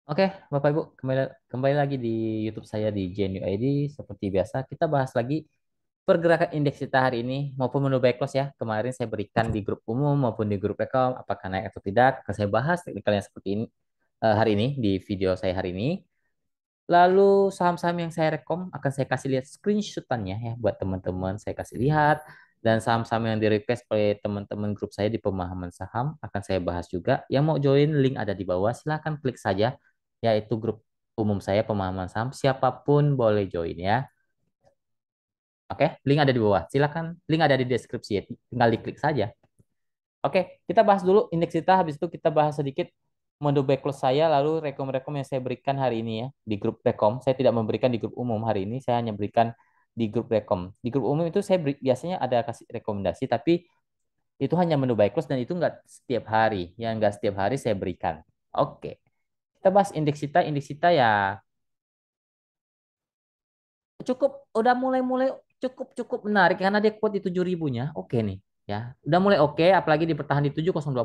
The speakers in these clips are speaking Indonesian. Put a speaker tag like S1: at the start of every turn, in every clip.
S1: Oke, Bapak Ibu, kembali lagi di YouTube saya di JNU ID. Seperti biasa, kita bahas lagi pergerakan indeks kita hari ini maupun menu buy close ya. Kemarin saya berikan di grup umum maupun di grup rekom apakah naik atau tidak. Akan saya bahas teknikalnya seperti ini hari ini di video saya hari ini. Lalu saham-saham yang saya rekom akan saya kasih lihat screenshotannya ya buat teman-teman saya kasih lihat. Dan saham-saham yang di request oleh teman-teman grup saya di pemahaman saham akan saya bahas juga. Yang mau join link ada di bawah silahkan klik saja yaitu grup umum saya pemahaman saham. Siapapun boleh join ya. Oke, link ada di bawah. Silakan link ada di deskripsi ya. Tinggal diklik saja. Oke, kita bahas dulu indeks kita. Habis itu kita bahas sedikit mode backlist saya, lalu rekom-rekom yang saya berikan hari ini ya di grup rekom. Saya tidak memberikan di grup umum hari ini. Saya hanya berikan di grup rekom. Di grup umum itu saya biasanya ada kasih rekomendasi, tapi itu hanya menu backlist dan itu enggak setiap hari. Yang enggak setiap hari saya berikan. Oke, kita bahas indeks kita. Indeks kita ya cukup udah mulai-mulai cukup menarik karena dia kuat di 7.000-nya. Oke nih, ya. Udah mulai oke, apalagi dipertahan di 7020.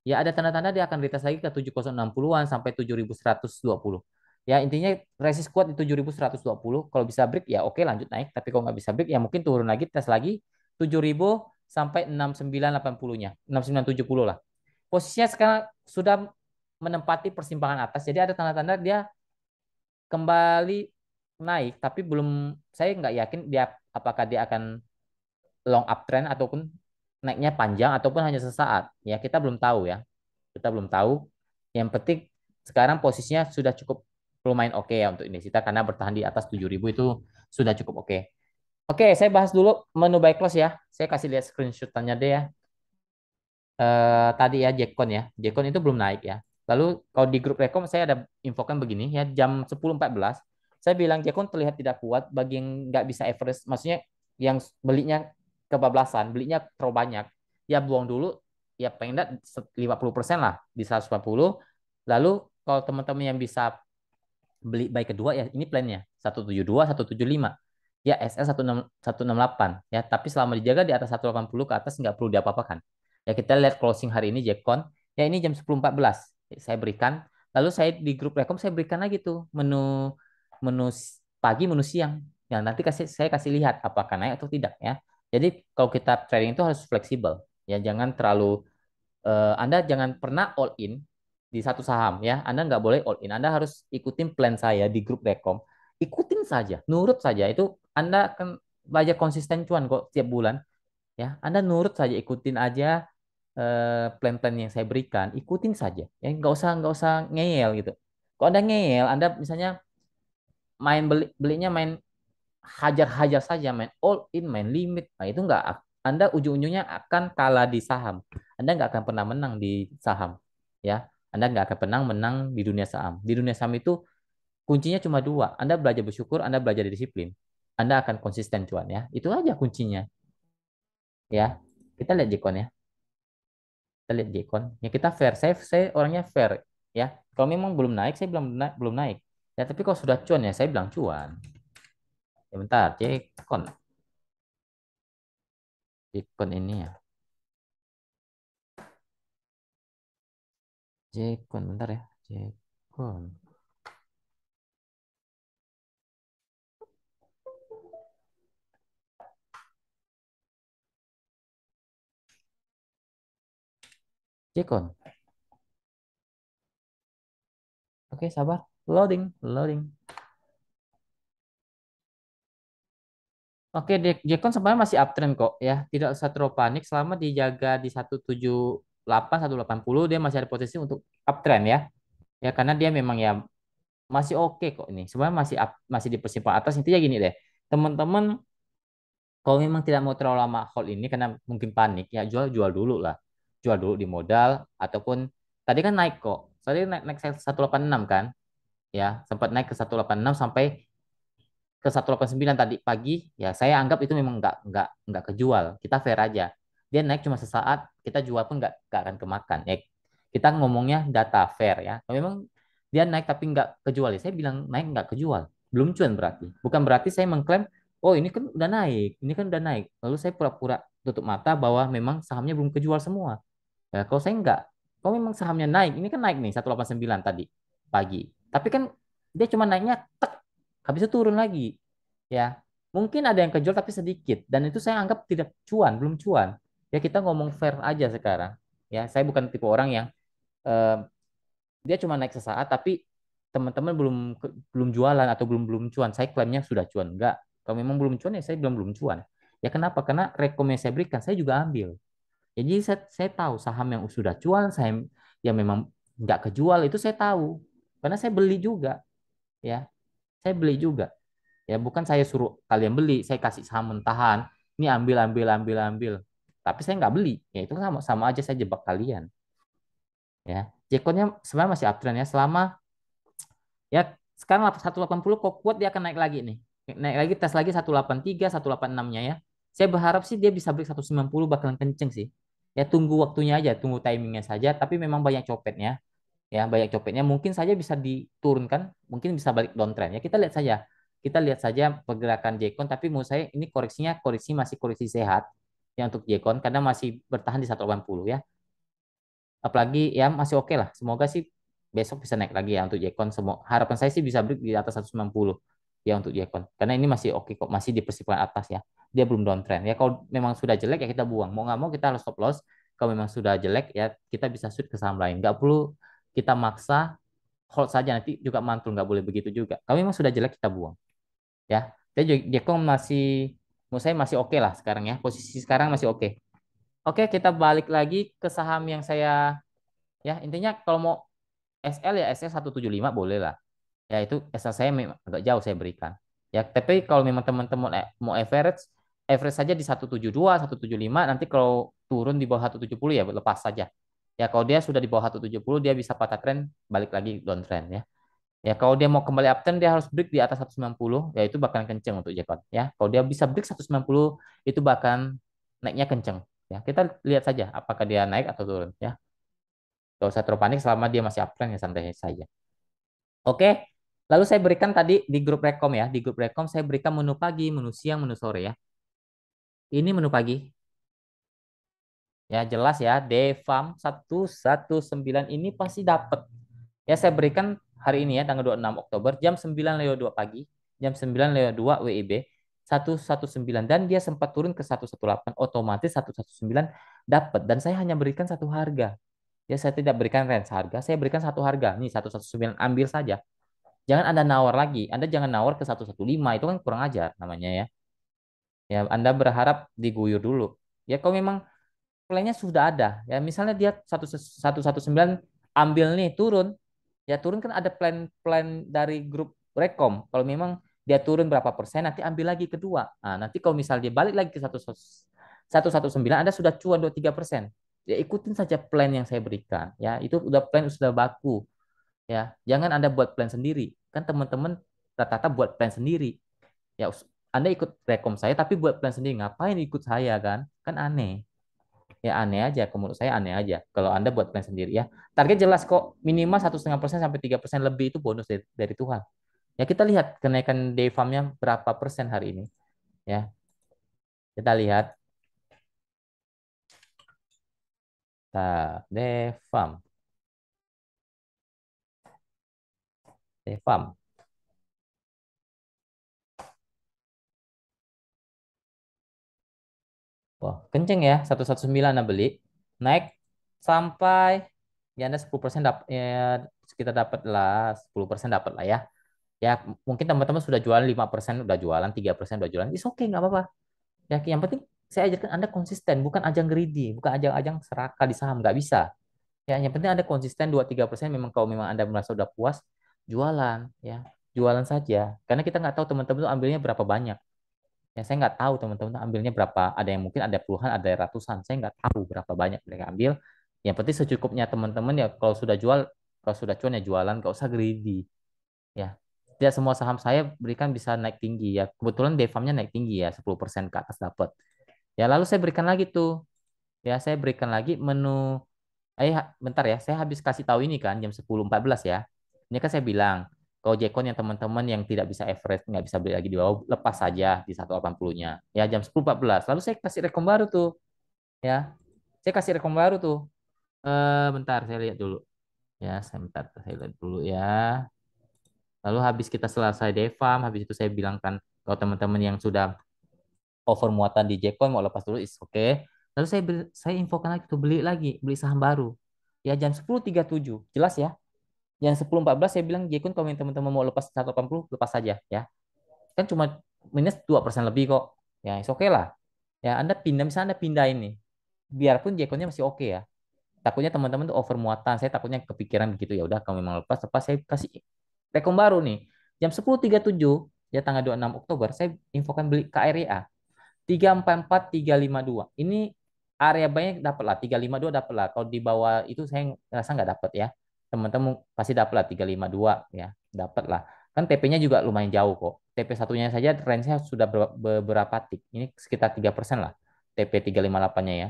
S1: Ya ada tanda-tanda dia akan retest lagi ke 7060-an sampai 7120. Ya intinya resist kuat di 7120. Kalau bisa break ya oke lanjut naik, tapi kalau nggak bisa break ya mungkin turun lagi tes lagi 7000 sampai 6980-nya. 6970 lah. Posisinya sekarang sudah menempati persimpangan atas. Jadi ada tanda-tanda dia kembali naik, tapi belum saya nggak yakin dia apakah dia akan long uptrend ataupun naiknya panjang ataupun hanya sesaat. Ya kita belum tahu ya. Kita belum tahu. Yang penting sekarang posisinya sudah cukup lumayan oke ya untuk Indonesia karena bertahan di atas 7.000 itu sudah cukup oke. Oke, saya bahas dulu menu buy close ya. Saya kasih lihat screenshotannya deh ya. Tadi ya Jackcon ya. Jackcon itu belum naik ya. Lalu kalau di grup rekom saya ada infokan begini ya jam 10.14 saya bilang Jackcon terlihat tidak kuat bagi yang nggak bisa average maksudnya yang belinya kebablasan, belinya terlalu banyak. Ya buang dulu ya paling enggak 50% lah di 140. Lalu kalau teman-teman yang bisa beli buy kedua ya ini plannya 172 175 ya SL 168 ya tapi selama dijaga di atas 180 ke atas nggak perlu diapa-apakan ya kita lihat closing hari ini Jackcon ya ini jam 10.14 saya berikan lalu saya di grup rekom saya berikan lagi tuh menu menu pagi menu siang yang nanti saya kasih lihat apakah naik atau tidak ya jadi kalau kita trading itu harus fleksibel ya jangan terlalu Anda jangan pernah all in di satu saham ya. Anda nggak boleh all in. Anda harus ikutin plan saya di grup rekom. Ikutin saja, nurut saja. Itu Anda akan belajar konsisten cuan kok tiap bulan ya. Anda nurut saja, ikutin aja plan-plan yang saya berikan. Ikutin saja ya. Nggak usah ngeyel gitu. Kalau Anda ngeyel, Anda misalnya belinya main hajar-hajar saja, main all in, main limit. Nah, itu nggak Anda ujung-ujungnya akan kalah di saham. Anda nggak akan pernah menang di saham. Ya, Anda nggak akan pernah menang di dunia saham. Di dunia saham itu kuncinya cuma dua. Anda belajar bersyukur, Anda belajar disiplin. Anda akan konsisten cuan ya. Itu aja kuncinya. Ya, kita lihat Jekon ya. Kita lihat Jekon. Ya kita fair. Saya orangnya fair ya. Kalau memang belum naik, saya bilang belum naik. Ya, tapi kalau sudah cuan ya, saya bilang cuan. Ya, bentar, Jekon. Jekon ini ya. Jekon, bentar ya. Jekon. Jekon. Oke, sabar. Loading, loading. Oke, Jekon sebenarnya masih uptrend kok ya. Tidak usah terlalu panik selama dijaga di 178, 180 dia masih ada potensi untuk uptrend ya. Ya karena dia memang ya masih oke kok ini. Sebenarnya masih di persimpangan atas. Intinya gini deh. Teman-teman kalau memang tidak mau terlalu lama hold ini karena mungkin panik ya jual dulu lah. Jual dulu di modal ataupun tadi kan naik kok. Tadi naik naik 186 kan. Ya, sempat naik ke 186 sampai ke 189 tadi pagi. Ya, saya anggap itu memang nggak kejual. Kita fair aja. Dia naik cuma sesaat, kita jual pun nggak akan kemakan. Ya, kita ngomongnya data fair ya. Kalau memang dia naik tapi nggak kejual ya, saya bilang naik nggak kejual. Belum cuan berarti. Bukan berarti saya mengklaim, oh ini kan udah naik, ini kan udah naik. Lalu saya pura-pura tutup mata bahwa memang sahamnya belum kejual semua. Ya, kalau saya nggak, kalau memang sahamnya naik, ini kan naik nih 189 tadi. pagi. Tapi kan dia cuma naiknya tek, habis itu turun lagi. Ya, mungkin ada yang kejual tapi sedikit dan itu saya anggap tidak cuan, belum cuan. Ya kita ngomong fair aja sekarang. Ya, saya bukan tipe orang yang eh, dia cuma naik sesaat tapi teman-teman belum jualan atau belum belum cuan. Saya klaimnya sudah cuan. Enggak. Kalau memang belum cuan ya saya belum belum cuan. Ya kenapa? Karena rekom yang saya berikan saya juga ambil. Jadi saya tahu saham yang sudah cuan, saya yang memang nggak kejual itu saya tahu. Karena saya beli juga, ya. Saya beli juga. Ya bukan saya suruh kalian beli, saya kasih saham mentahan. Ini ambil ambil ambil ambil. Tapi saya nggak beli. Ya itu sama sama aja saya jebak kalian, ya. Jekonnya sebenarnya masih uptrend ya selama ya sekarang 180 kok kuat dia akan naik lagi nih. Naik lagi tes lagi 183, 186-nya ya. Saya berharap sih dia bisa break 190 bakalan kenceng sih. Ya tunggu waktunya aja, tunggu timingnya saja. Tapi memang banyak copetnya. Ya banyak copetnya. Mungkin saja bisa diturunkan, mungkin bisa balik downtrend. Ya kita lihat saja. Kita lihat saja pergerakan Jekon. Tapi menurut saya ini koreksinya koreksi masih koreksi sehat ya untuk Jekon karena masih bertahan di 180 ya. Apalagi ya masih oke lah. Semoga sih besok bisa naik lagi ya untuk Jekon. Semua harapan saya sih bisa break di atas 190 ya untuk Jekon. Karena ini masih oke kok, masih di persimpangan atas ya. Dia belum downtrend. Ya kalau memang sudah jelek ya kita buang. Mau nggak mau kita harus stop loss. Kalau memang sudah jelek ya kita bisa shoot ke saham lain. Nggak perlu kita maksa hold saja nanti juga mantul, nggak boleh begitu juga. Kalau memang sudah jelek kita buang ya. Jadi Jekon masih menurut saya masih oke lah sekarang ya. Posisi sekarang masih oke. Oke, kita balik lagi ke saham yang saya ya intinya kalau mau SL ya SL 175 boleh lah. Ya itu SL saya memang agak jauh saya berikan. Ya, tapi kalau memang teman-teman mau average, average saja di 172, 175, nanti kalau turun di bawah 170 ya lepas saja. Ya kalau dia sudah di bawah 170 dia bisa patah tren balik lagi downtrend ya. Ya kalau dia mau kembali uptrend dia harus break di atas 190 ya itu bakal kenceng untuk Jackpot ya. Kalau dia bisa break 190 itu bahkan naiknya kenceng ya. Kita lihat saja apakah dia naik atau turun ya. Gak usah terlalu panik selama dia masih uptrend ya santai saja. Oke. Lalu saya berikan tadi di grup rekom ya. Di grup rekom saya berikan menu pagi, menu siang, menu sore ya. Ini menu pagi. Ya jelas ya. Devam 119 ini pasti dapat. Ya saya berikan hari ini ya tanggal 26 Oktober jam 9:02 pagi. Jam 9:02 WIB. 119 dan dia sempat turun ke 118 otomatis 119 dapat dan saya hanya berikan satu harga. Ya saya tidak berikan range harga, saya berikan satu harga. Nih 119 ambil saja. Jangan Anda nawar lagi. Anda jangan nawar ke 115 itu kan kurang ajar namanya ya. Ya, Anda berharap diguyur dulu. Ya, kalau memang plannya sudah ada, ya misalnya dia 119 ambil nih turun, ya turun kan ada plan-plan dari grup Rekom. Kalau memang dia turun berapa persen, nanti ambil lagi kedua. Nah, nanti kalau misal dia balik lagi ke 119, Anda sudah cuan 23%. Ya ikutin saja plan yang saya berikan. Ya, itu udah plan sudah baku. Ya, jangan Anda buat plan sendiri. Kan teman-teman rata-rata buat plan sendiri. Ya, Anda ikut rekom saya tapi buat plan sendiri. Ngapain ikut saya kan? Kan aneh. Ya aneh aja. Menurut saya aneh aja. Kalau Anda buat plan sendiri ya. Target jelas kok. Minimal 1,5% sampai 3% lebih itu bonus dari Tuhan. Ya kita lihat kenaikan DFAM-nya berapa persen hari ini. Ya, kita lihat. Nah, DFAM. DFAM. Wah, kenceng ya. 119 Anda beli. Naik sampai ya Anda 10% dapat ya sekitar dapat lah 10% dapat lah ya. Ya mungkin teman-teman sudah jualan 5% udah jualan, 3% udah jualan. Is oke nggak apa-apa. Ya yang penting saya ajarkan Anda konsisten, bukan ajang greedy, bukan ajang-ajang serakah di saham, nggak bisa. Ya yang penting Anda konsisten 2-3% memang kalau memang Anda merasa udah puas jualan ya. Jualan saja. Karena kita nggak tahu teman-teman tuh ambilnya berapa banyak. Ya, saya nggak tahu teman-teman ambilnya berapa. Ada yang mungkin ada puluhan, ada ratusan. Saya nggak tahu berapa banyak mereka ambil. Yang penting secukupnya teman-teman ya. Kalau sudah jual, kalau sudah cuan ya jualan. Nggak usah greedy. Ya, tidak semua saham saya berikan bisa naik tinggi ya. Kebetulan devamnya naik tinggi ya, 10% ke atas dapat. Ya, lalu saya berikan lagi tuh. Ya, saya berikan lagi menu. Bentar ya. Saya habis kasih tahu ini kan jam 10:14 ya. Ini kan saya bilang kalau Jekon yang teman-teman yang tidak bisa average, nggak bisa beli lagi di bawah, lepas saja di 180-nya. Ya jam 10:14. Lalu saya kasih rekom baru tuh. Ya, saya kasih rekom baru tuh. Bentar, saya lihat dulu. Ya, saya minta saya lihat dulu ya. Lalu habis kita selesai devam, habis itu saya bilangkan kalau teman-teman yang sudah over muatan di Jcoin mau lepas dulu is oke. Lalu saya infokan lagi tuh beli lagi, beli saham baru. Ya jam 10.37 jelas ya. Jam 10.14 saya bilang Jcoin kalau teman-teman mau lepas 180 lepas saja ya. Kan cuma minus 2% lebih kok. Ya, is oke lah. Ya, Anda pindah misalnya Anda pindah ini. Biarpun Jcoin-nya masih oke ya. Takutnya teman-teman tuh over muatan. Saya takutnya kepikiran begitu ya udah kalau memang lepas lepas saya kasih rekom baru nih. Jam 10.37 ya tanggal 26 Oktober saya infokan beli KRYA 344 352. Ini area banyak dapat lah 352 dapat lah. Kalau di bawah itu saya rasa nggak dapat ya. Teman-teman pasti dapat lah 352 ya, dapat lah. Kan TP-nya juga lumayan jauh kok. TP satunya saja range-nya sudah beberapa tik. Ini sekitar 3% lah. TP 358-nya ya.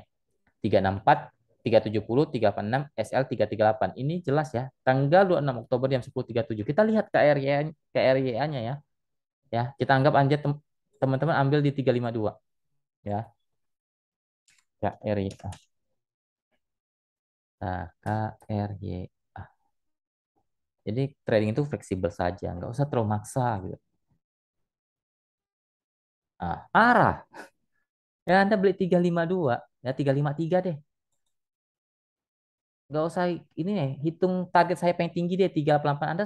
S1: 364, 370, 386, SL 338. Ini jelas ya. Tanggal 26 Oktober jam 10.37. Kita lihat KRYA-nya ya. Ya, kita anggap aja teman-teman ambil di 352 ya. KRYA. Nah, KRYA. Jadi trading itu fleksibel saja, nggak usah terlalu maksa gitu. Nah, arah. Ya Anda beli 352, ya 353 deh. Nggak usah ini nih, hitung target saya paling tinggi deh 388. Anda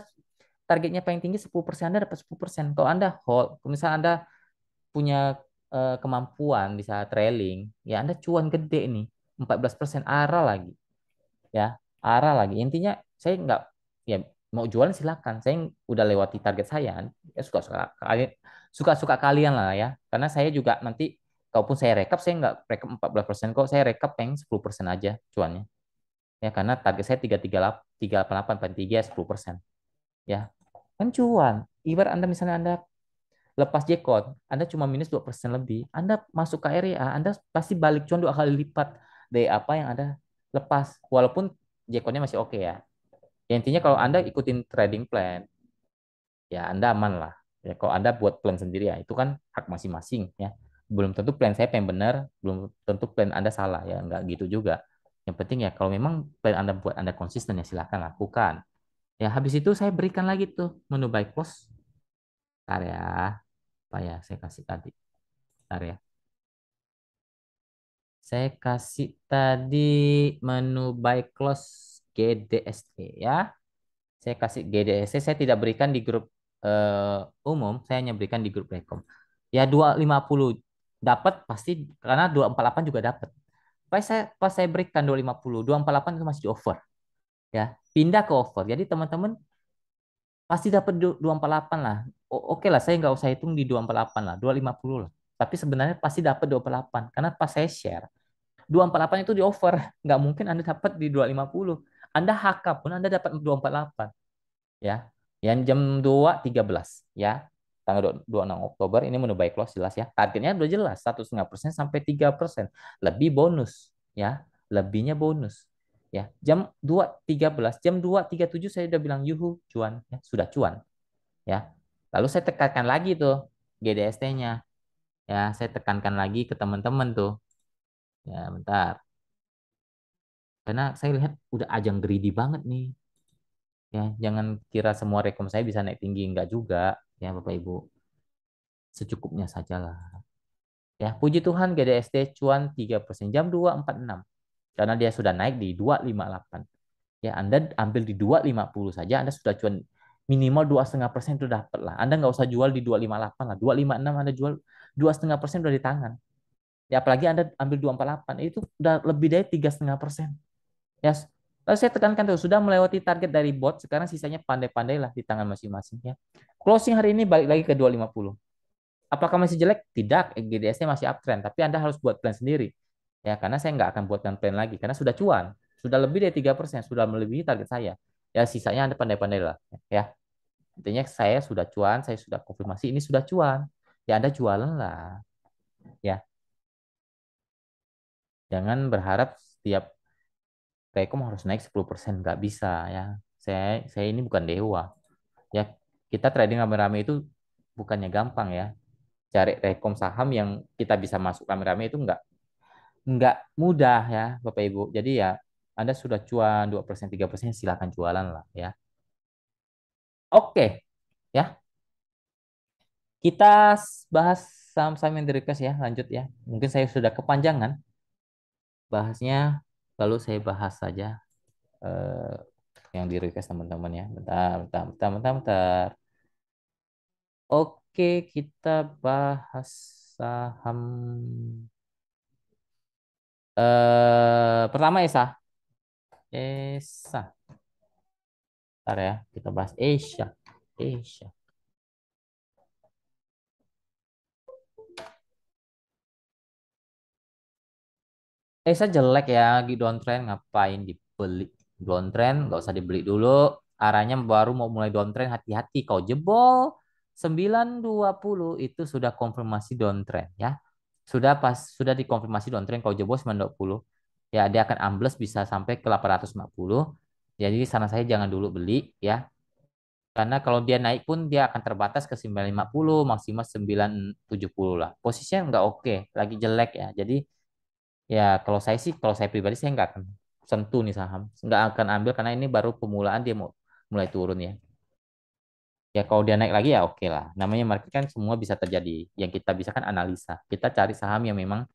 S1: targetnya paling tinggi 10%, Anda dapat 10%. Kalau Anda hold, kalau misalnya Anda punya kemampuan bisa trailing, ya Anda cuan gede nih, 14% arah lagi. Ya arah lagi intinya saya nggak ya mau jualan silakan saya udah lewati target saya ya suka-suka kalian lah ya karena saya juga nanti kalaupun saya rekap saya nggak rekap 14% kok saya rekap yang 10% aja cuannya ya karena target saya 338 paling tiga 10% ya kan cuan ibarat Anda misalnya Anda lepas Jekot Anda cuma minus 2% lebih Anda masuk ke area Anda pasti balik cuan 2 kali lipat dari apa yang Anda lepas walaupun Jekotnya masih oke ya. Ya, intinya kalau Anda ikutin trading plan, ya Anda aman lah. Ya, kalau Anda buat plan sendiri ya, itu kan hak masing-masing ya. Belum tentu plan saya yang benar, belum tentu plan Anda salah ya, nggak gitu juga. Yang penting ya kalau memang plan Anda buat Anda konsisten ya silakan lakukan. Ya habis itu saya berikan lagi tuh menu buy close. Bentar ya, apa ya saya kasih tadi. Bentar ya. Saya kasih tadi menu buy close GDST ya. Saya kasih GDSC, saya tidak berikan di grup umum, saya hanya berikan di grup rekom. Ya 250 dapat pasti karena 248 juga dapat. Pas saya berikan 250, 248 itu masih di over ya. Pindah ke over. Jadi teman-teman pasti dapat 248 lah. Oke lah, saya nggak usah hitung di 248 lah, 250 lah. Tapi sebenarnya pasti dapat 248 karena pas saya share 248 itu di over. Nggak mungkin Anda dapat di 250. Anda HK pun Anda dapat 248 ya. Yang jam 2.13 ya. Tanggal 26 Oktober ini menu buy close jelas ya. Targetnya udah jelas 1,5% sampai 3%. Lebih bonus ya. Lebihnya bonus. Ya, jam 2.13, jam 2.37 saya udah bilang yuhu cuan ya, sudah cuan ya. Lalu saya tekankan lagi tuh GDST-nya. Ya, saya tekankan lagi ke teman-teman tuh. Ya, bentar. Karena saya lihat udah ajang greedy banget nih. Ya, jangan kira semua rekom saya bisa naik tinggi enggak juga ya Bapak Ibu. Secukupnya sajalah. Ya, puji Tuhan GDST cuan 3% jam 2.46. Karena dia sudah naik di 2.58. Ya, Anda ambil di 2.50 saja Anda sudah cuan minimal 2,5% itu dapat lah. Anda nggak usah jual di 2.58 lah. 2.56 Anda jual 2,5% udah di tangan. Ya, apalagi Anda ambil 2.48 itu udah lebih dari 3,5%. Ya, lalu saya tekankan tuh sudah melewati target dari bot, sekarang sisanya pandai-pandai lah di tangan masing-masing ya. Closing hari ini balik lagi ke 250. Apakah masih jelek? Tidak, GDS-nya masih uptrend, tapi Anda harus buat plan sendiri. Ya, karena saya nggak akan buatkan plan lagi karena sudah cuan, sudah lebih dari 3%, sudah melebihi target saya. Ya, sisanya Anda pandai-pandai lah ya. Intinya saya sudah cuan, saya sudah konfirmasi ini sudah cuan. Ya, Anda jualan lah. Ya, jangan berharap setiap Telkom harus naik 10%, nggak bisa ya. Saya ini bukan dewa. Ya, kita trading rame-rame itu bukannya gampang ya. Cari rekom saham yang kita bisa masuk rame-rame itu nggak mudah ya Bapak Ibu. Jadi ya Anda sudah cuan 2%, 3%, silakan jualan lah ya. Oke, ya. Kita bahas saham-saham yang di request ya, lanjut ya. Mungkin saya sudah kepanjangan bahasnya, lalu saya bahas saja eh, yang di request teman-teman ya. Bentar, bentar, bentar, bentar, bentar. Oke, kita bahas saham. Pertama Esa. Esa. Bentar ya, kita bahas Asia. Asia. Esa jelek ya, lagi downtrend ngapain dibeli? Downtrend nggak usah dibeli dulu. Arahnya baru mau mulai downtrend, hati-hati. Kau jebol 920 itu sudah konfirmasi downtrend ya. Sudah dikonfirmasi downtrend kau jebol 920. Ya, dia akan ambles bisa sampai ke 850. Jadi saran saya jangan dulu beli ya. Karena kalau dia naik pun dia akan terbatas ke 950, maksimal 970 lah. Posisinya nggak oke, lagi jelek ya. Jadi ya kalau saya sih, kalau saya pribadi saya nggak akan sentuh nih saham. Nggak akan ambil karena ini baru pemulaan dia mau mulai turun ya. Ya kalau dia naik lagi ya oke lah. Namanya market kan semua bisa terjadi. Yang kita bisa kan analisa. Kita cari saham yang memang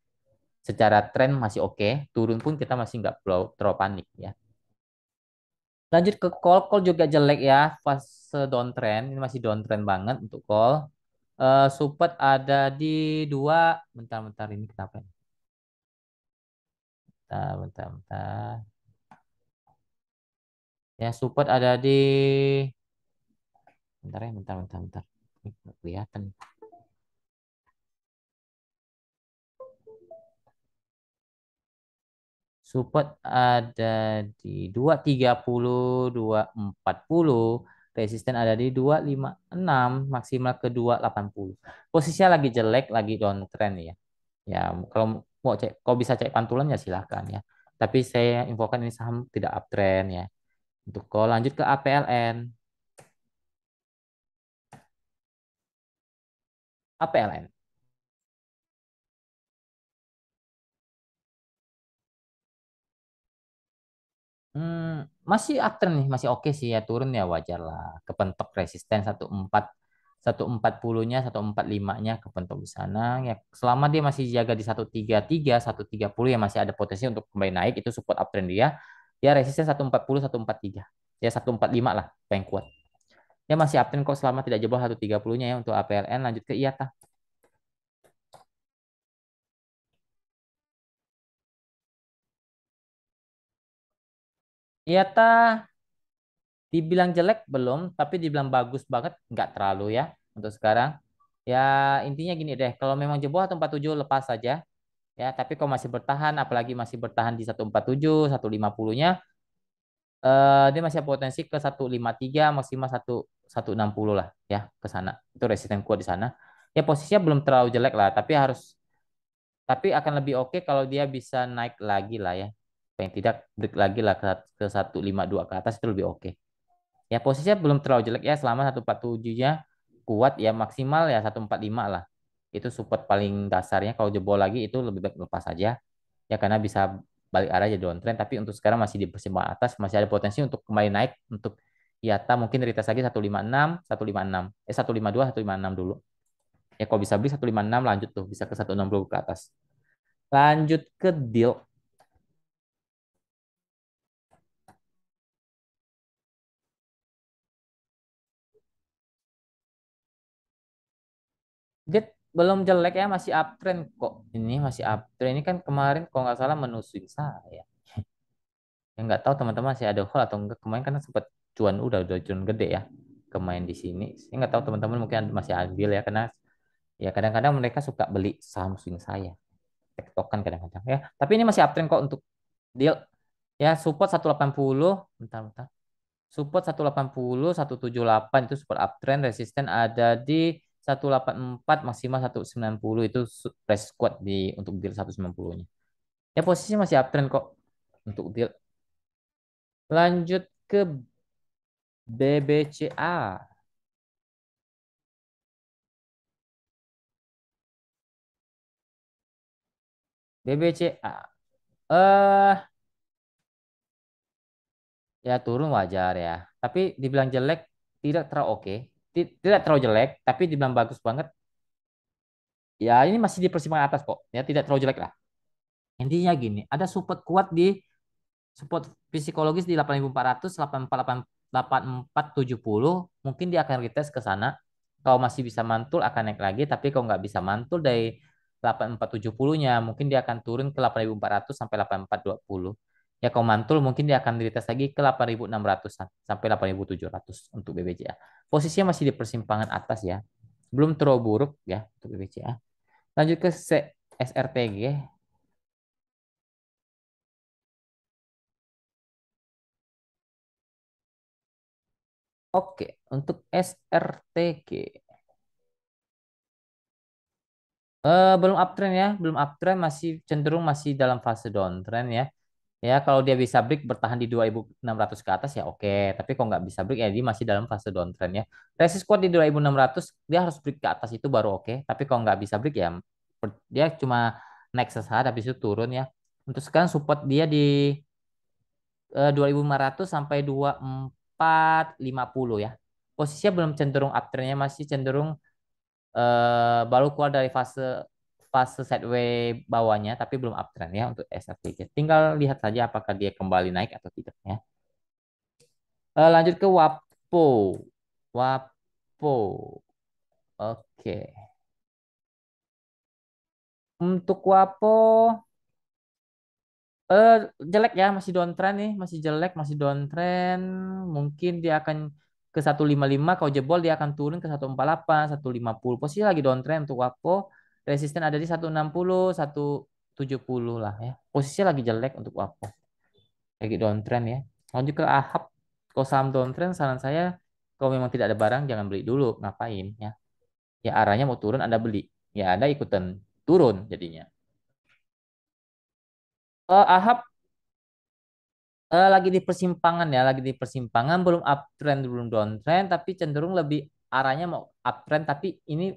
S1: secara tren masih oke. Turun pun kita masih nggak perlu terlalu panik ya. Lanjut ke call. Call juga jelek ya. Fase downtrend. Ini masih downtrend banget untuk call. Support ada di dua. Bentar-bentar ini kenapa? Bentar, bentar, bentar. Ya support ada di. Bentar ya, bentar, bentar, bentar. Ini nggak kelihatan. Support ada di 230, 240. Resisten ada di 256, maksimal ke 280. Posisinya lagi jelek, lagi downtrend ya. Ya, kalau mau cek, kalau bisa cek pantulan ya silahkan ya. Tapi saya infokan ini saham tidak uptrend ya. Untuk kalau lanjut ke APLN. APLN. Masih uptrend nih, masih oke sih ya turun ya wajar lah. Kepentok resisten 140-nya, 145-nya kepentok di sana. Ya selama dia masih jaga di 133, 130 ya masih ada potensi untuk kembali naik itu support uptrend dia. Ya resisten 140, 143. Ya 145 lah paling kuat. Ya masih uptrend kok selama tidak jebol 130-nya ya untuk APLN. Lanjut ke IATA. IATA dibilang jelek belum, tapi dibilang bagus banget nggak terlalu ya untuk sekarang. Ya intinya gini deh, kalau memang jebol 147 lepas saja ya. Tapi kalau masih bertahan, apalagi masih bertahan di 147, 150-nya, dia masih ada potensi ke 153 maksimal 160 lah ya ke sana. Itu resisten kuat di sana. Ya posisinya belum terlalu jelek lah, tapi akan lebih oke kalau dia bisa naik lagi lah ya. Paling tidak break lagi lah ke 152 ke atas itu lebih oke. Ya posisinya belum terlalu jelek ya selama 147-nya kuat ya maksimal ya 145 lah. Itu support paling dasarnya kalau jebol lagi itu lebih baik lepas saja ya karena bisa balik arah jadi downtrend tapi untuk sekarang masih di persimpangan atas masih ada potensi untuk kembali naik untuk IATA mungkin retest lagi 156, 156, 152, 156 dulu. Ya kalau bisa beli 156 lanjut tuh bisa ke 160 ke atas. Lanjut ke deal. Dia belum jelek ya masih uptrend kok. Ini masih uptrend. Ini kan kemarin kalau nggak salah menusuk saya. Ya nggak tahu teman-teman masih ada hold atau enggak. Kemarin kan sempat udah cuan gede ya. Kemarin di sini. Saya nggak tahu teman-teman mungkin masih ambil ya karena ya kadang-kadang mereka suka beli saham swing saya. Tektokan kadang-kadang ya. Tapi ini masih uptrend kok untuk deal. Ya support 180. Bentar, bentar. Support 180, 178 itu support uptrend. Resisten ada di 184 maksimal 190 itu price squad di untuk deal 190-nya. Ya posisinya masih uptrend kok untuk deal. Lanjut ke BBCA. BBCA. Ya turun wajar ya. Tapi dibilang jelek tidak terlalu oke. Tidak terlalu jelek, tapi dibilang bagus banget. Ya ini masih di persimpangan atas kok. Ya tidak terlalu jelek lah. Intinya gini, ada support kuat di support psikologis di 8.400, 8470, mungkin dia akan retest ke sana. Kalau masih bisa mantul akan naik lagi, tapi kalau nggak bisa mantul dari 8470-nya, mungkin dia akan turun ke 8.400 sampai 8420. Ya kalau mantul mungkin dia akan retest lagi ke 8.600 sampai 8.700 untuk BBCA. Posisinya masih di persimpangan atas ya. Belum terlalu buruk ya untuk BBCA. Lanjut ke SRTG. Oke, untuk SRTG. Belum uptrend ya, belum uptrend, masih cenderung masih dalam fase downtrend ya. Ya kalau dia bisa break bertahan di 2.600 ke atas ya oke. Tapi kalau nggak bisa break ya dia masih dalam fase downtrend ya. Resist kuat di 2.600, dia harus break ke atas itu baru oke. Tapi kalau nggak bisa break ya dia cuma naik sesaat habis itu turun ya. Untuk sekarang support dia di 2.500 sampai 2.450 ya. Posisinya belum cenderung uptrendnya, masih cenderung baru keluar dari fase fase sideways bawahnya tapi belum uptrend ya untuk SFTG. Tinggal lihat saja apakah dia kembali naik atau tidak ya. Lanjut ke WAPO. WAPO. Oke. Untuk WAPO eh jelek ya, masih downtrend nih, masih jelek, masih downtrend. Mungkin dia akan ke 155, kalau jebol dia akan turun ke 148, 150. Posisi lagi downtrend untuk WAPO. Resisten ada di 160, 170 lah ya. Posisinya lagi jelek untuk WAPO. Lagi downtrend ya. Lanjut ke AHAP. Kalau saham downtrend, saran saya kalau memang tidak ada barang jangan beli dulu. Ngapain ya? Ya arahnya mau turun Anda beli. Ya Anda ikutan turun jadinya. AHAP lagi di persimpangan ya, lagi di persimpangan, belum uptrend, belum downtrend, tapi cenderung lebih arahnya mau uptrend, tapi ini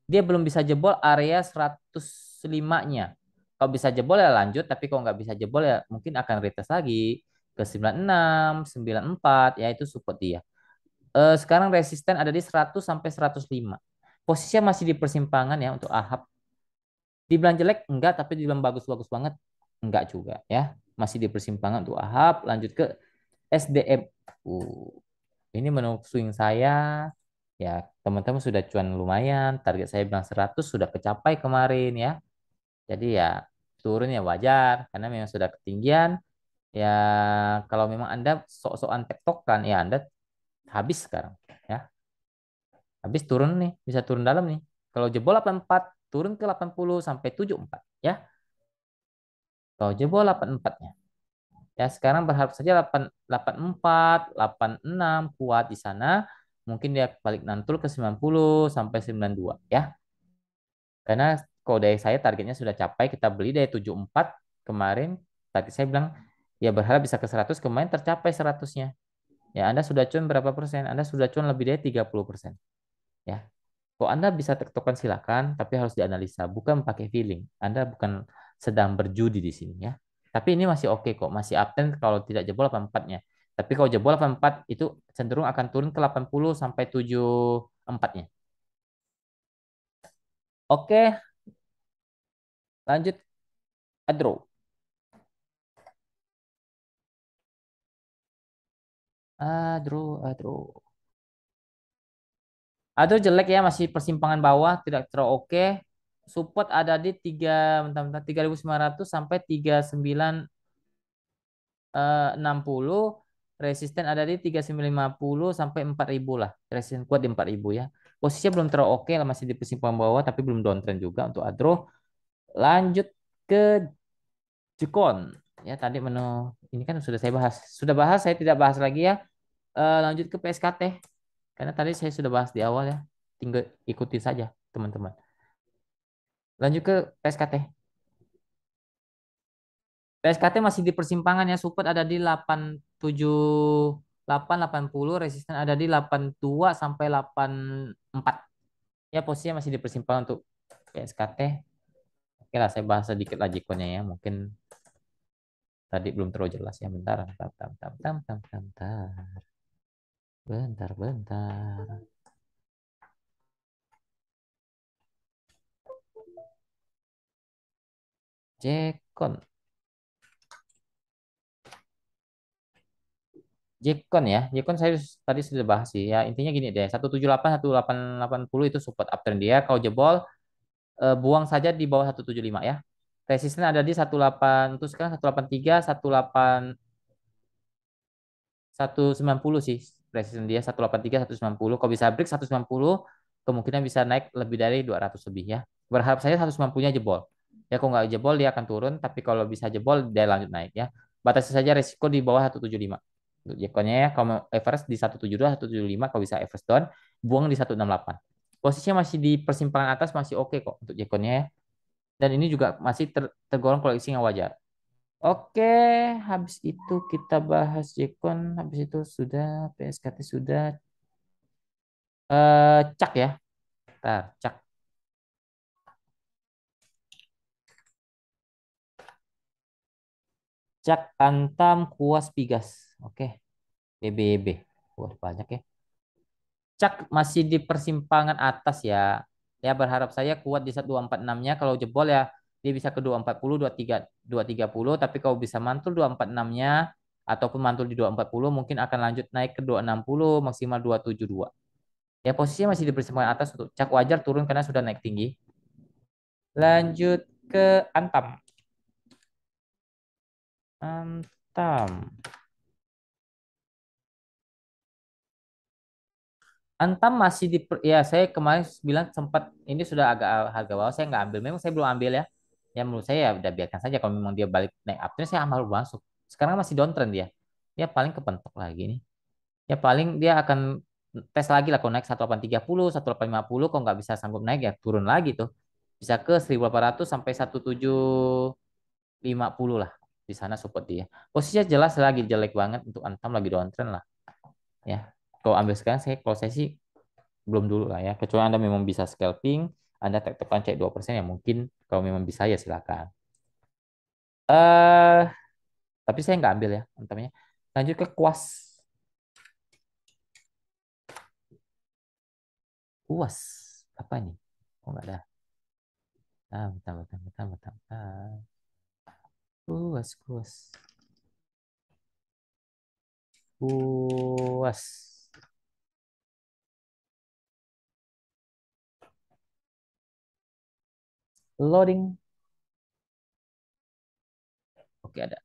S1: dia belum bisa jebol area 105-nya. Kalau bisa jebol ya lanjut, tapi kalau nggak bisa jebol ya mungkin akan retest lagi ke 96, 94, ya itu support dia. Sekarang resisten ada di 100 sampai 105. Posisinya masih di persimpangan ya untuk AHAP. Dibilang jelek enggak, tapi dibilang bagus-bagus banget enggak juga ya. Masih di persimpangan untuk AHAP. Lanjut ke SDM. Uh, ini menurut swing saya ya teman-teman sudah cuan lumayan. Target saya bilang 100 sudah kecapai kemarin ya. Jadi ya turun ya wajar karena memang sudah ketinggian. Ya kalau memang Anda sok-sokan tektokan ya Anda habis sekarang ya. Habis turun nih, bisa turun dalam nih. Kalau jebol 84 turun ke 80 sampai 74 ya. Kalau jebol 84-nya. Ya, sekarang berharap saja 84, 86 kuat di sana. Mungkin dia balik nantul ke 90 sampai 92 ya. Karena kalau dari saya targetnya sudah capai, kita beli dari 74 kemarin. Tadi saya bilang ya berharap bisa ke 100, kemarin tercapai 100-nya. Ya, Anda sudah cuan berapa persen? Anda sudah cuan lebih dari 30%. Ya. Kalau Anda bisa tektokan silakan, tapi harus dianalisa, bukan pakai feeling. Anda bukan sedang berjudi di sini ya. Tapi ini masih oke kok, masih uptrend kalau tidak jebol 84-nya. Tapi kalau jebol 84 itu cenderung akan turun ke 80 sampai 74-nya. Oke, lanjut Adro. Adro. Adro jelek ya, masih persimpangan bawah, tidak terlalu oke. Support ada di 3, bentar, 3.900 sampai 3.960, resisten ada di 3.950 sampai 4.000 lah. Resisten kuat di 4.000 ya. Posisinya belum terlalu oke lah, masih di persimpangan bawah tapi belum downtrend juga untuk Adro. Lanjut ke Jukon. Ya tadi menu ini kan sudah saya bahas. Sudah bahas, saya tidak bahas lagi ya. Lanjut ke PSKT. Karena tadi saya sudah bahas di awal ya. Tinggal ikuti saja teman-teman. Lanjut ke PSKT. PSKT masih di persimpangan ya, support ada di 87, 80, resisten ada di 82 sampai 84. Ya posisinya masih di persimpangan untuk PSKT. Oke lah, saya bahas sedikit lagi konnya ya, mungkin Tadi belum terlalu jelas ya. Bentar. Bentar, bentar, bentar, bentar, bentar, bentar. Bentar, bentar. Jekon. Jekon ya. Jekon saya tadi sudah bahas sih. Ya, intinya gini deh. 178, 1880 itu support uptrend dia. Kalau jebol, buang saja di bawah 175 ya. Resisten ada di 18, itu sekarang 183, 18 190 sih resisten dia 183 190. Kalau bisa break 190 kemungkinan bisa naik lebih dari 200 lebih ya. Berharap saya 190-nya jebol. Ya kalau nggak jebol dia akan turun tapi kalau bisa jebol dia lanjut naik ya. Batasi saja resiko di bawah 175. Untuk Jekonnya ya kalau average di 172 175 kalau bisa average down buang di 168. Posisinya masih di persimpangan atas masih oke kok untuk Jekonnya ya. Dan ini juga masih tergolong koleksi yang wajar. Oke, habis itu kita bahas Jekon, habis itu sudah PSKT sudah cak ya. Ntar, cak. Cak Antam Kuas Pigas. Oke, BBB. Wah, banyak ya. Cak masih di persimpangan atas ya. Ya berharap saya kuat di 246-nya. Kalau jebol ya dia bisa ke 240, 23, 230. Tapi kalau bisa mantul 246-nya ataupun mantul di 240 mungkin akan lanjut naik ke 260 maksimal 272. Ya posisinya masih di persimpangan atas untuk Cak wajar turun karena sudah naik tinggi. Lanjut ke Antam. Antam. Antam masih di ya saya kemarin bilang sempat ini sudah agak harga bawah saya nggak ambil. Memang saya belum ambil ya. Ya menurut saya ya udah biarkan saja kalau memang dia balik naik uptrend saya amal masuk. Sekarang masih downtrend dia. Ya paling kepentok lagi nih. Ya paling dia akan tes lagi lah kalau naik 1830, 1850 kalau nggak bisa sanggup naik ya turun lagi tuh. Bisa ke 1800 sampai 1750 lah. Di sana support dia. Posisinya jelas lagi jelek banget untuk Antam lagi downtrend lah ya. Kalau ambil sekarang kalau saya sih belum dulu lah ya. Kecuali Anda memang bisa scalping, Anda tekan cek 2% ya mungkin kalau memang bisa ya silakan. Eh, tapi saya nggak ambil ya Antamnya. Lanjut ke kuas. Kuas. Apa ini? Oh nggak ada. Ah, bentar, bentar, bentar, bentar, bentar. Kuas, kuas. Kuas. Loading. Oke ada.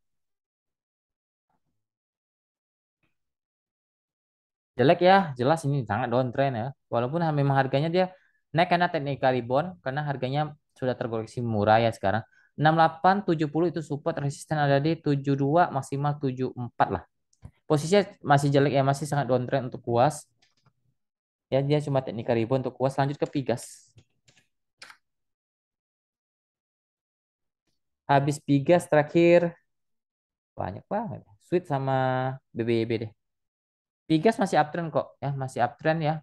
S1: Jelek ya, jelas ini sangat downtrend ya. Walaupun memang harganya dia naik karena technical rebound, karena harganya sudah terkoreksi murah ya sekarang. 6870 itu support resisten ada di 72 maksimal 74 lah. Posisinya masih jelek ya, masih sangat downtrend untuk kuas. Ya dia cuma technical rebound untuk kuas. Lanjut ke Pigas. Habis Pigas terakhir banyak banget. Sweet sama BBB deh. Pigas masih uptrend kok ya, masih uptrend ya.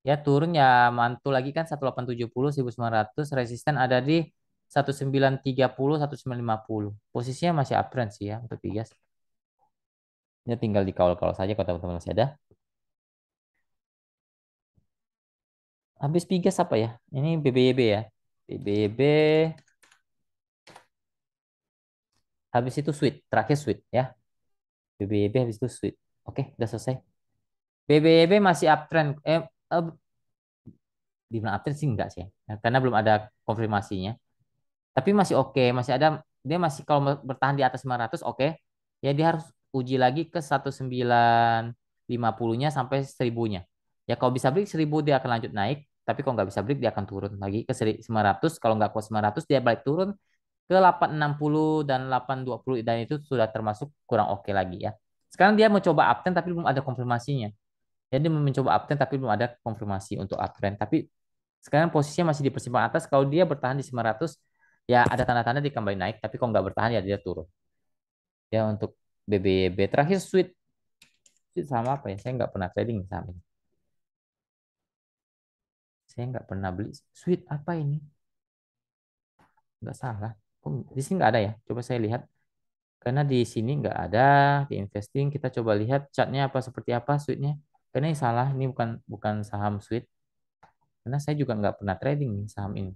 S1: Ya turun ya mantul lagi kan 1870 1900 resisten ada di 1930 1950. Posisinya masih uptrend sih ya untuk Pigas. Ya tinggal di kawal-kawal saja kalau teman-teman masih ada. Habis Pigas apa ya? Ini BBB ya. BBB habis itu Sweet, terakhir Sweet ya. BBB habis itu Sweet. Oke, udah selesai. BBB masih uptrend. Dibilang uptrend sih enggak sih ya. Karena belum ada konfirmasinya. Tapi masih oke, masih ada dia masih kalau bertahan di atas 500 oke. Ya dia harus uji lagi ke 1950-nya sampai 1000-nya. Ya kalau bisa break 1000 dia akan lanjut naik, tapi kalau nggak bisa break dia akan turun lagi ke 900. Kalau nggak kuat 900 dia balik turun ke 860 dan 820 dan itu sudah termasuk kurang oke lagi ya. Sekarang dia mencoba uptrend tapi belum ada konfirmasinya. Jadi mencoba uptrend tapi belum ada konfirmasi untuk uptrend. Tapi sekarang posisinya masih di persimpangan atas. Kalau dia bertahan di 900, ya ada tanda-tanda dia kembali naik. Tapi kalau nggak bertahan ya dia turun. Ya untuk BBB terakhir Sweet. Sweet sama apa ya? Saya nggak pernah trading sama ini. Saya nggak pernah beli. Sweet apa ini? Nggak salah. Di sini nggak ada ya. Coba saya lihat. Karena di sini nggak ada di investing. Kita coba lihat chartnya apa seperti apa sweetnya. Karena ini salah, ini bukan bukan saham sweet. Karena saya juga nggak pernah trading nih saham ini.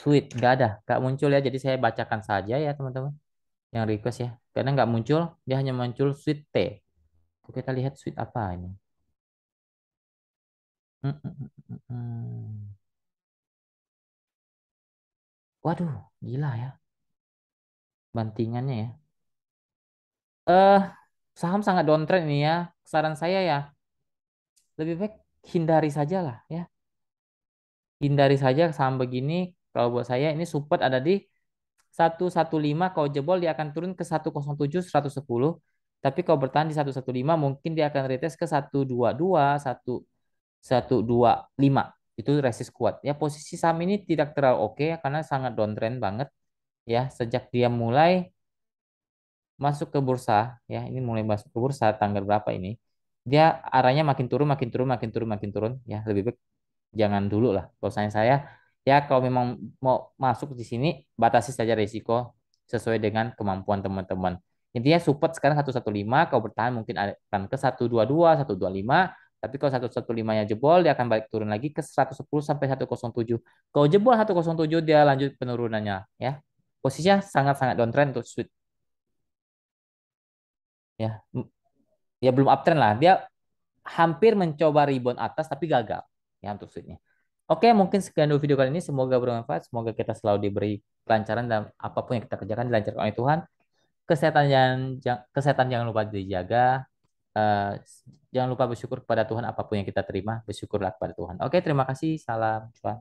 S1: Sweet nggak ada, nggak muncul ya. Jadi saya bacakan saja ya teman-teman yang request ya. Karena nggak muncul, dia hanya muncul sweet T. Oke, kita lihat sweet apa ini. Hmm, hmm, hmm, hmm, hmm. Waduh, gila ya bantingannya ya. Eh, saham sangat downtrend ini ya. Saran saya ya, lebih baik hindari saja lah ya. Hindari saja saham begini. Kalau buat saya ini support ada di 115. Kalau jebol dia akan turun ke 107, 110. Tapi kalau bertahan di 115 mungkin dia akan retest ke 122, 125. Itu resist kuat. Ya posisi saham ini tidak terlalu oke ya, karena sangat downtrend banget ya sejak dia mulai masuk ke bursa ya. Ini mulai masuk ke bursa tanggal berapa ini? Dia arahnya makin turun, makin turun, makin turun, makin turun ya. Lebih baik jangan dulu lah. Kalau saya ya kalau memang mau masuk di sini batasi saja risiko sesuai dengan kemampuan teman-teman. Intinya support sekarang 115, kalau bertahan mungkin akan ke 122, 125. Tapi kalau 115-nya jebol dia akan balik turun lagi ke 110 sampai 107. Kalau jebol 107 dia lanjut penurunannya ya. Posisinya sangat-sangat downtrend untuk switch ya. Ya belum uptrend lah. Dia hampir mencoba rebound atas tapi gagal ya untuk switchnya. Oke, mungkin sekian dulu video kali ini. Semoga bermanfaat. Semoga kita selalu diberi kelancaran dan apapun yang kita kerjakan dilancarkan oleh Tuhan. Kesehatan jangan lupa dijaga. Eh, jangan lupa bersyukur kepada Tuhan apapun yang kita terima. Bersyukurlah kepada Tuhan. Oke, terima kasih. Salam. Cuan.